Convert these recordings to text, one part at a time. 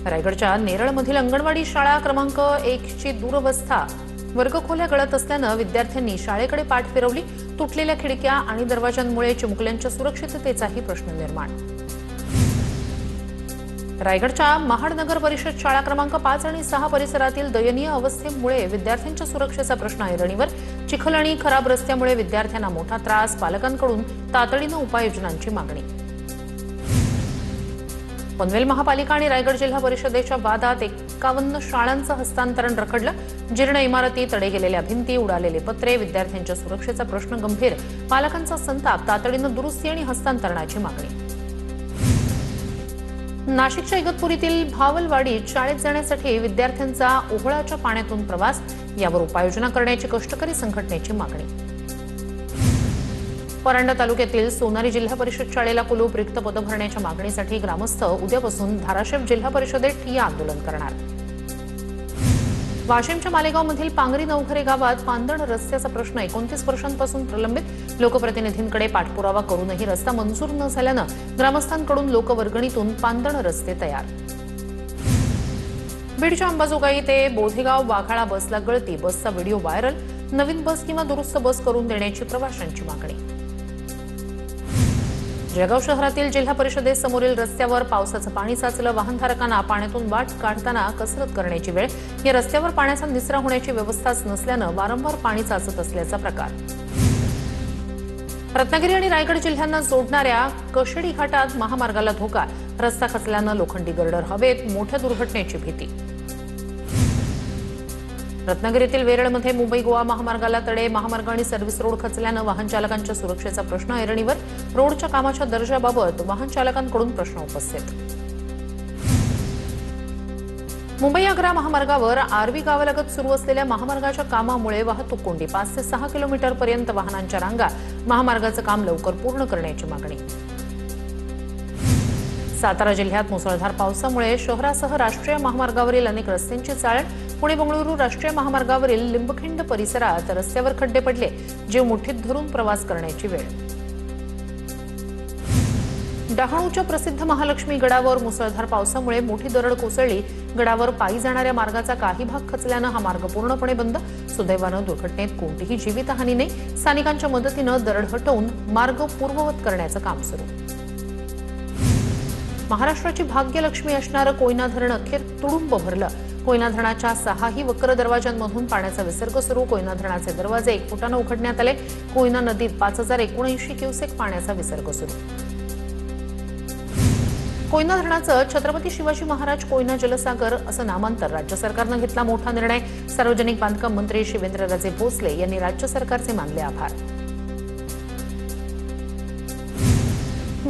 रायगडच्या नेरळमधील अंगणवाडी शाळा क्रमांक 1 ची दुरवस्था, वर्गखोल्या गळत असल्याने विद्यार्थ्यांनी शाळेकडे पाठ फिरवली. तुटलेल्या खिडक्या आणि दरवाजांमुळे चिमुकल्यांच्या सुरक्षिततेचाही प्रश्न निर्माण. रायगडच्या महाड नगर परिषद शाळा क्रमांक 5 आणि 6 परिसरातील दयनीय अवस्थेमुळे विद्यार्थ्यांच्या सुरक्षेचा प्रश्न ऐरणीवर. चिखल आणि खराब रस्त्यामुळे विद्यार्थ्यांना मोठा त्रास, पालकांकडून तातडीने उपाययोजनांची मागणी. पनवेल महापालिका आणि रायगड जिल्हा परिषदेच्या वादात 51 शाळांचं हस्तांतरण रखडलं. जीर्ण इमारती, तडे गेलेल्या भिंती, उडालेले पत्रे, विद्यार्थ्यांच्या सुरक्षेचा प्रश्न गंभीर. पालकांचा संताप, तातडीने दुरुस्ती आणि हस्तांतरणाची मागणी. नाशिकच्या इगतपुरीतील भावलवाडीत शाळेत जाण्यासाठी विद्यार्थ्यांचा ओहळाच्या पाण्यातून प्रवास, यावर उपाययोजना करण्याची कष्टकरी संघटनेची मागणी. परांडा तालुक्यातील सोनारी जिल्हा परिषद शाळेला कुलूप, रिक्त पद भरण्याच्या मागणीसाठी ग्रामस्थ उद्यापासून धाराशिव जिल्हा परिषदेत ठिय्या आंदोलन करणार. वाशिमच्या मालेगावमधील पांगरी नवघरे गावात पांदण रस्त्याचा प्रश्न 29 वर्षांपासून प्रलंबित. लोकप्रतिनिधींकडे पाठपुरावा करूनही रस्ता मंजूर न झाल्यानं ग्रामस्थांकडून लोकवर्गणीतून पांदण रस्ते तयार. बीडच्या अंबाजोगाई ते बोधेगाव वाघाळा बसला गळती, बसचा व्हिडिओ व्हायरल. नवीन बस किंवा दुरुस्त बस करून देण्याची प्रवाशांची मागणी. जळगाव शहरातील जिल्हा परिषदेसमोरील रस्त्यावर पावसाचं पाणी साचलं. वाहनधारकांना पाण्यातून वाट काढताना कसरत करण्याची वेळ. या रस्त्यावर पाण्याचा निचरा होण्याची व्यवस्थाच नसल्यानं वारंवार पाणी साचत असल्याचा प्रकार. रत्नागिरी आणि रायगड जिल्ह्यांना जोडणाऱ्या कशेडी घाटात महामार्गाला धोका. रस्ता खचल्यानं लोखंडी गर्डर हवेत, मोठ्या दुर्घटनेची भीती. रत्नागिरीतील वेरळमध्ये मुंबई गोवा महामार्गाला तडे. महामार्ग आणि सर्व्हिस रोड खचल्यानं वाहन चालकांच्या सुरक्षेचा प्रश्न ऐरणीवर. रोडच्या कामाच्या दर्जाबाबत वाहन चालकांकडून प्रश्न उपस्थित. मुंबई आग्रा महामार्गावर आर्वी गावालगत सुरू असलेल्या महामार्गाच्या कामामुळे वाहतूक कोंडी. 5 ते 6 किलोमीटरपर्यंत वाहनांच्या रांगा. महामार्गाचं काम लवकर पूर्ण करण्याची मागणी. सातारा जिल्ह्यात मुसळधार पावसामुळे शहरासह राष्ट्रीय महामार्गावरील अनेक रस्त्यांची चाळण. पुणे बंगळुरू राष्ट्रीय महामार्गावरील लिंबखिंड परिसरात रस्त्यावर खड्डे पडले. जीव मुठीत धरून प्रवास करण्याची वेळ. डहाणूच्या प्रसिद्ध महालक्ष्मी गडावर मुसळधार पावसामुळे मोठी दरड कोसळली. गडावर पायी जाणाऱ्या मार्गाचा काही भाग खचल्यानं हा मार्ग पूर्णपणे बंद. सुदैवानं दुर्घटनेत कोणतीही जीवितहानी नाही. स्थानिकांच्या मदतीनं दरड हटवून मार्ग पूर्ववत करण्याचं काम सुरू. महाराष्ट्राची भाग्यलक्ष्मी असणारं कोयना धरण अखेर तुडुंब भरलं. कोयना धरणाच्या 6ही वक्र दरवाजांमधून पाण्याचा विसर्ग सुरू. कोयना धरणाचे दरवाजे 1 फुटानं उघडण्यात आले. कोयना नदीत 5079 क्युसेक पाण्याचा विसर्ग सुरू. कोयना धरणाचं छत्रपती शिवाजी महाराज कोयना जलसागर असं नामांतर राज्य सरकारनं घेतला. मोठा निर्णय. सार्वजनिक बांधकाम मंत्री शिवेंद्रराजे भोसले यांनी राज्य सरकारचे मानले आभार.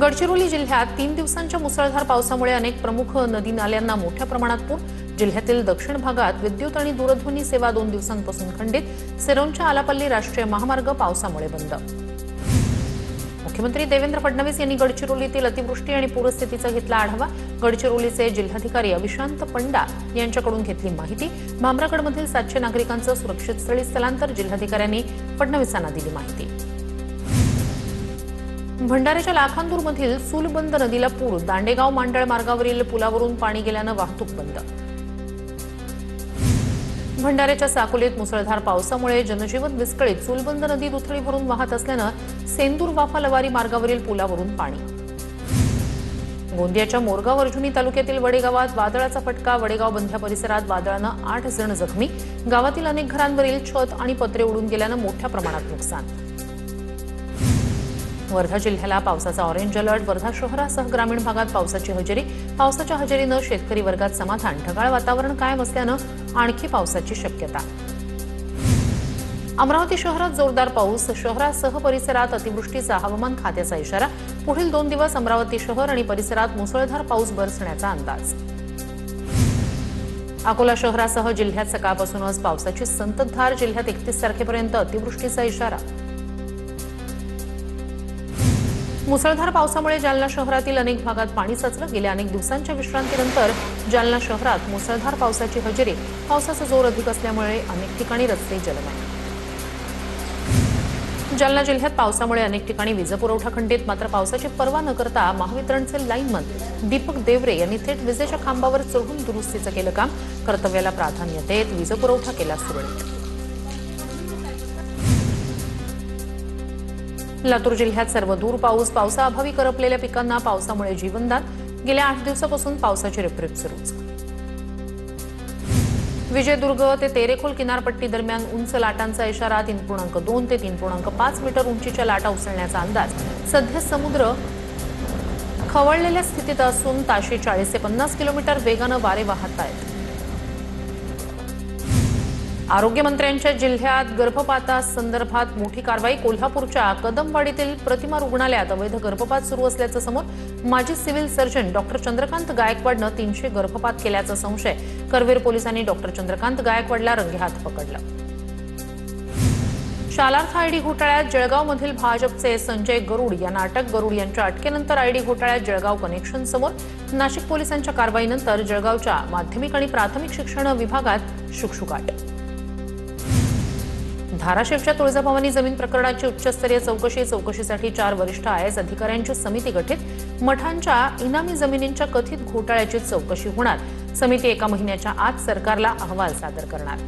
गडचिरोली जिल्ह्यात 3 दिवसांच्या मुसळधार पावसामुळे अनेक प्रमुख नदी नाल्यांना मोठ्या प्रमाणात पूर. जिल्ह्यातील दक्षिण भागात विद्युत आणि दूरध्वनी सेवा 2 दिवसांपासून खंडित. सिरोंचा आलापल्ली राष्ट्रीय महामार्ग पावसामुळे बंद. मुख्यमंत्री देवेंद्र फडणवीस यांनी गडचिरोलीतील अतिवृष्टी आणि पूरस्थितीचा घेतला आढावा. गडचिरोलीचे जिल्हाधिकारी अविशांत पंडा यांच्याकडून घेतली माहिती. भामरागडमधील 700 नागरिकांचं सुरक्षित स्थळी स्थलांतर. जिल्हाधिकाऱ्यांनी फडणवीसांना दिली माहिती. भंडाऱ्याच्या लाखांदूरमधील सूलबंद नदीला पूर. दांडेगाव मांडळ मार्गावरील पुलावरून पाणी गेल्यानं वाहतूक बंद. भंडाऱ्याच्या साकोलीत मुसळधार पावसामुळे जनजीवन विस्कळीत. सूलबंद नदी दुथडी भरून वाहत असल्यानं सेंदूर वाफा लवारी मार्गावरील पुलावरून पाणी. गोंदियाच्या मोरगाव अर्जुनी तालुक्यातील वडेगावात वादळाचा फटका. वडेगाव बंध्या परिसरात वादळानं 8 जण जखमी. गावातील अनेक घरांवरील छत आणि पत्रे उडून गेल्यानं मोठ्या प्रमाणात नुकसान. वर्धा जिल्ह्याला पावसाचा ऑरेंज अलर्ट. वर्धा शहरासह ग्रामीण भागात पावसाची हजेरी. पावसाच्या हजेरीनं शेतकरी वर्गात समाधान. ढगाळ वातावरण कायम असल्यानं आणखी पावसाची शक्यता. अमरावती शहरात जोरदार पाऊस. शहरासह परिसरात अतिवृष्टीचा हवामान खात्याचा इशारा. पुढील 2 दिवस अमरावती शहर आणि परिसरात मुसळधार पाऊस बरसण्याचा अंदाज. अकोला शहरासह जिल्ह्यात सकाळपासूनच पावसाची संततधार. जिल्ह्यात 31 तारखेपर्यंत अतिवृष्टीचा इशारा. मुसळधार पावसामुळे जालना शहरातील अनेक भागात पाणी साचलं. गेल्या अनेक दिवसांच्या विश्रांतीनंतर जालना शहरात मुसळधार पावसाची हजेरी. पावसाचा जोर अधिक असल्यामुळे अनेक ठिकाणी रस्ते जलमय. जालना जिल्ह्यात पावसामुळे अनेक ठिकाणी वीज पुरवठा खंडित. मात्र पावसाची पर्वा न करता महावितरणचे लाईनमन दीपक देवरे यांनी थेट विजेच्या खांबावर चढून दुरुस्तीचं केलं काम. कर्तव्याला प्राधान्य देत वीज पुरवठा केला सुरळीत. लातूर जिल्ह्यात सर्वदूर पाऊस. पावसाअभावी करपलेल्या पिकांना पावसामुळे जीवनदान. गेल्या 8 दिवसापासून पावसाची रिपरिप सुरूच. विजयदुर्ग ते तेरेखोल किनारपट्टी दरम्यान उंच लाटांचा इशारा. 3.2 ते 3.5 मीटर उंचीच्या लाटा उसळण्याचा अंदाज. सध्या समुद्र खवळलेल्या स्थितीत असून ताशी 40 ते 50 किलोमीटर वेगानं वारे वाहत आहेत. आरोग्यमंत्र्यांच्या जिल्ह्यात गर्भपातासंदर्भात मोठी कारवाई. कोल्हापूरच्या कदमवाडीतील प्रतिमा रुग्णालयात अवैध गर्भपात सुरू असल्याचं समोर. माजी सिव्हिल सर्जन डॉक्टर चंद्रकांत गायकवाडनं 300 गर्भपात केल्याचा संशय. करवीर पोलिसांनी डॉक्टर चंद्रकांत गायकवाडला रंगेहात पकडलं. शालार्थ आयडी घोटाळ्यात जळगावमधील भाजपचे संजय गरुड यांना अटक. गरुड यांच्या अटकेनंतर आयडी घोटाळ्यात जळगाव कनेक्शन समोर. नाशिक पोलिसांच्या कारवाईनंतर जळगावच्या माध्यमिक आणि प्राथमिक शिक्षण विभागात शुकशुकाट. धाराशिवच्या तुळजाभवानी जमीन प्रकरणाची उच्चस्तरीय चौकशीसाठी 4 वरिष्ठ आयएएस अधिकाऱ्यांची समिती गठीत. मठांच्या इनामी जमिनींच्या कथित घोटाळ्याची चौकशी होणार. समिती 1 महिन्याच्या आत सरकारला अहवाल सादर करणार.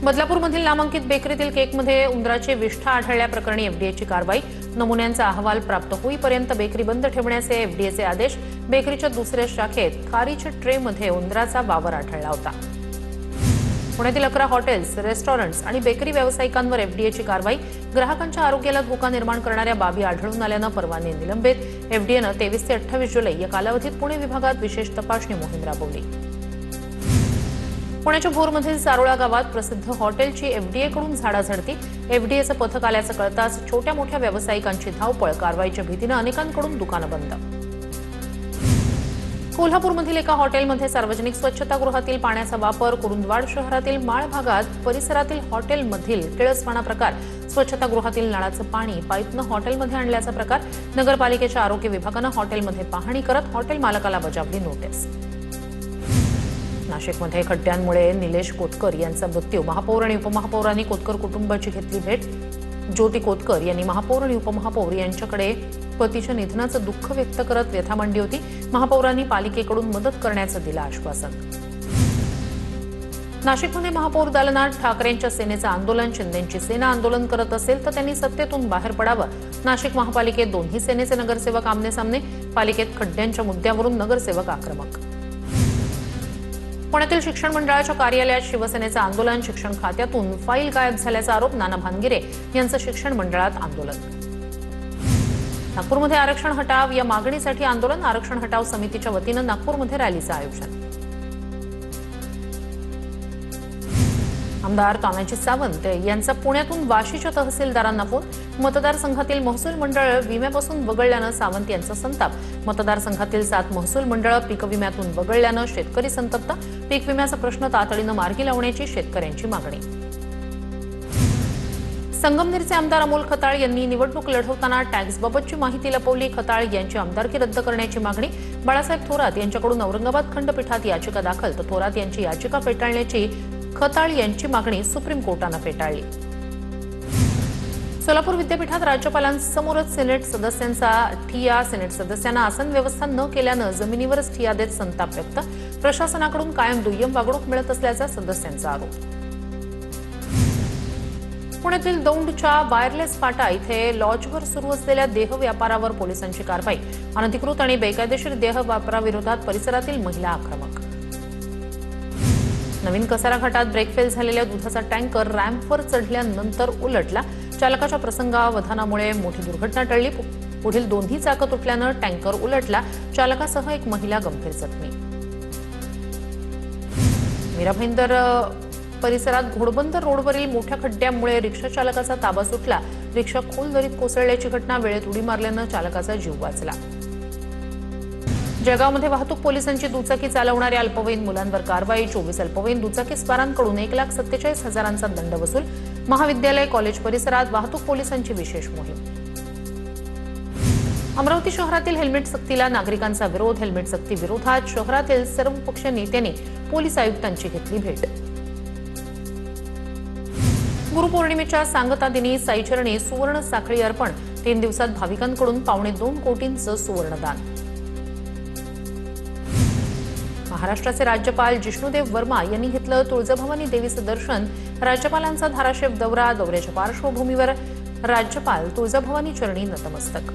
बदलापूरमधील नामांकित बेकरीतील केकमध्ये उंदराचे विष्ठा आढळल्याप्रकरणी एफडीएची कारवाई. नमुन्यांचा अहवाल प्राप्त होईपर्यंत बेकरी बंद ठेवण्याचे एफडीएचे आदेश. बेकरीच्या दुसऱ्या शाखेत खारीच्या ट्रेमध्ये उंदराचा वावर आढळला होता. पुण्यातील 11 हॉटेल्स, रेस्टॉरंट्स आणि बेकरी व्यावसायिकांवर एफडीएची कारवाई. ग्राहकांच्या आरोग्याला धोका निर्माण करणाऱ्या बाबी आढळून आल्यानं परवाने निलंबित. एफडीएनं 23 ते 28 जुलै या कालावधीत पुणे विभागात विशेष तपासणी मोहीम राबवली. पुण्याच्या भोरमधील सारोळा गावात प्रसिद्ध हॉटेलची एफडीएकडून झाडाझडती. एफडीएचं पथक आल्याचं कळताच छोट्या मोठ्या व्यावसायिकांची धावपळ. कारवाईच्या भीतीनं अनेकांकडून दुकानं बंद. कोल्हापूरमधील एका हॉटेलमध्ये सार्वजनिक स्वच्छतागृहातील पाण्याचा वापर. कुरुंदवाड शहरातील माळ भागात परिसरातील हॉटेलमधील किळसवाणा प्रकार. स्वच्छतागृहातील नळाचं पाणी पाईपनं हॉटेलमध्ये आणल्याचा प्रकार. नगरपालिकेच्या आरोग्य विभागानं हॉटेलमध्ये पाहणी करत हॉटेल मालकाला बजावली नोटीस. नाशिकमध्ये खड्ड्यांमुळे निलेश कोतकर यांचा मृत्यू. महापौर आणि उपमहापौरांनी कोतकर कुटुंबाची घेतली भेट. ज्योती कोतकर यांनी महापौर आणि उपमहापौर यांच्याकडे पतीच्या निधनाचं दुःख व्यक्त करत व्यथा मांडली होती. महापौरांनी पालिकेकडून मदत करण्याचं दिलं आश्वासन. नाशिकमध्ये महापौर दालनात ठाकरेंच्या सेनेचं आंदोलन. शिंदेंची सेना आंदोलन करत असेल तर त्यांनी सत्तेतून बाहेर पडावं. नाशिक महापालिकेत दोन्ही सेनेचे नगरसेवक आमने-सामने. पालिकेत खड्ड्यांच्या मुद्द्यावरून नगरसेवक आक्रमक. पुण्यातील शिक्षण मंडळाच्या कार्यालयात शिवसेनेचं आंदोलन. शिक्षण खात्यातून फाईल गायब झाल्याचा आरोप. नाना भानगिरे यांचं शिक्षण मंडळात आंदोलन. नागपूरमध्ये आरक्षण हटाव या मागणीसाठी आंदोलन. आरक्षण हटाव समितीच्या वतीनं नागपूरमध्ये रॅलीचं आयोजन. आमदार तानाजी सावंत यांचा पुण्यातून वाशीच्या तहसीलदारांना फोन. मतदारसंघातील महसूल मंडळ विम्यापासून वगळल्यानं सावंत यांचा संताप. मतदारसंघातील 7 महसूल मंडळ पीक विम्यातून वगळल्यानं शेतकरी संतप्त. पीक विम्याचा प्रश्न तातडीनं मार्गी लावण्याची शेतकऱ्यांची मागणी. संगमनेरचे आमदार अमोल खताळ यांनी निवडणूक लढवताना टॅक्सबाबतची माहिती लपवली. खताळ यांची आमदारकी रद्द करण्याची मागणी. बाळासाहेब थोरात यांच्याकडून औरंगाबाद खंडपीठात याचिका दाखल. तर थोरात यांची याचिका फेटाळण्याची खताळ यांची मागणी सुप्रीम कोर्टानं फेटाळली. सोलापूर विद्यापीठात राज्यपालांसमोरच सिनेट सदस्यांचा ठिय्या. सिनेट सदस्यांना आसन व्यवस्था न केल्यानं जमिनीवरच ठिय्या देत संताप व्यक्त. प्रशासनाकडून कायम दुय्यम वागणूक मिळत असल्याचा सदस्यांचा आरोप. पुण्यातील दौंडच्या वायरलेस फाटा इथे लॉजवर सुरू असलेल्या देह व्यापारावर पोलिसांची कारवाई. अनधिकृत आणि बेकायदेशीर देह व्यापाराविरोधात परिसरातील महिला आक्रमक. नवीन कसारा घाटात ब्रेक फेल झालेल्या दुधाचा टँकर रॅम्पवर चढल्यानंतर उलटला. चालकाच्या प्रसंगावधानामुळे मोठी दुर्घटना टळली. पुढील दोन्ही चाकं तुटल्यानं टँकर उलटला. चालकासह एक महिला गंभीर जखमी. मीरा भाईंदर परिसरात घोडबंदर रोडवरील मोठ्या खड्ड्यामुळे रिक्षा चालकाचा ताबा सुटला. रिक्षा खोल दरीत कोसळल्याची घटना. वेळेत उडी मारल्यानं चालकाचा जीव वाचला. जळगावमध्ये वाहतूक पोलिसांची दुचाकी चालवणाऱ्या अल्पवयीन मुलांवर कारवाई. 24 अल्पवयीन दुचाकी स्वारांकडून 1,47,000चा दंड वसूल. महाविद्यालय कॉलेज परिसरात वाहतूक पोलिसांची विशेष मोहीम. अमरावती शहरातील हेल्मेट सक्तीला नागरिकांचा विरोध. हेल्मेट सक्ती विरोधात शहरातील सर्वपक्षीय नेत्यांनी पोलीस आयुक्तांची घेतली भेट. गुरुपौर्णिमेच्या सांगता दिनी साईचरणी सुवर्ण साखळी अर्पण, 3 दिवसात भाविकांकडून 2.25 कोटींचं सुवर्णदान. महाराष्ट्राचे राज्यपाल जिष्णुदेव वर्मा यांनी घेतलं तुळजाभवानी देवीचं दर्शन. राज्यपालांचा धाराशिव दौरा, दौऱ्याच्या पार्श्वभूमीवर राज्यपाल तुळजाभवानी चरणी नतमस्तक.